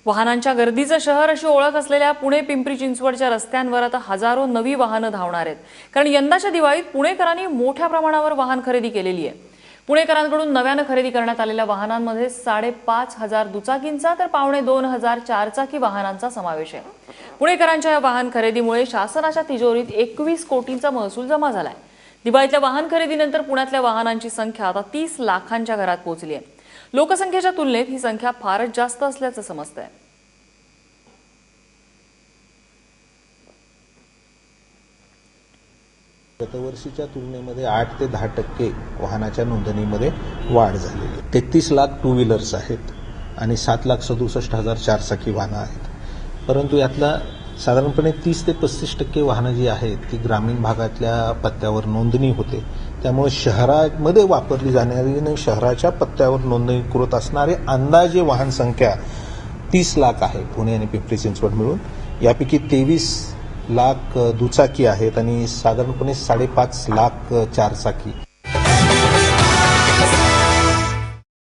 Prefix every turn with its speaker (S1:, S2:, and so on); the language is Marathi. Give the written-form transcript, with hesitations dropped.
S1: वाहनांच्या गर्दीचं शहर अशी ओळख असलेल्या पुणे पिंपरी चिंचवडच्या रस्त्यांवर आता हजारो नवी वाहनं धावणार आहेत। कारण यंदाच्या दिवाळीत पुणेकरांनी मोठ्या प्रमाणावर वाहन खरेदी केलेली आहे। पुणेकरांकडून नव्यानं खरेदी करण्यात आलेल्या वाहनांमध्ये 5,500 दुचाकींचा तर 2,500 चारचाकी वाहनांचा समावेश आहे। पुणेकरांच्या या वाहन खरेदीमुळे शासनाच्या तिजोरीत 21 कोटींचा महसूल जमा झालाय। दिवाळीतल्या वाहन खरेदीनंतर पुण्यातल्या वाहनांची संख्या आता 30 लाखांच्या घरात पोहोचली आहे। लोकसंख्येच्या तुलनेत ही संख्या फारच जास्त असल्याचं समजतंय।
S2: गतवर्षीच्या तुलनेमध्ये 8 ते 10% वाहनाच्या नोंदणीमध्ये वाढ झालेली आहे। 33 लाख टू व्हीलर्स आहेत आणि 7,67,000 चारचाकी वाहनं आहेत। परंतु यातला साधारणपणे 30 ते 35% वाहनं जी आहेत ती ग्रामीण भागातल्या पत्त्यावर नोंदणी होते। त्यामुळे शहरामध्ये वापरली जाणारी आणि शहराच्या पत्त्यावर नोंदणीकृत असणारे अंदाजे वाहन संख्या 30 लाख आहे पुणे आणि पिंपरी चिंचवड मिळून। यापैकी 23 लाख दुचाकी आहेत आणि साधारणपणे 5.5 लाख चारचाकी।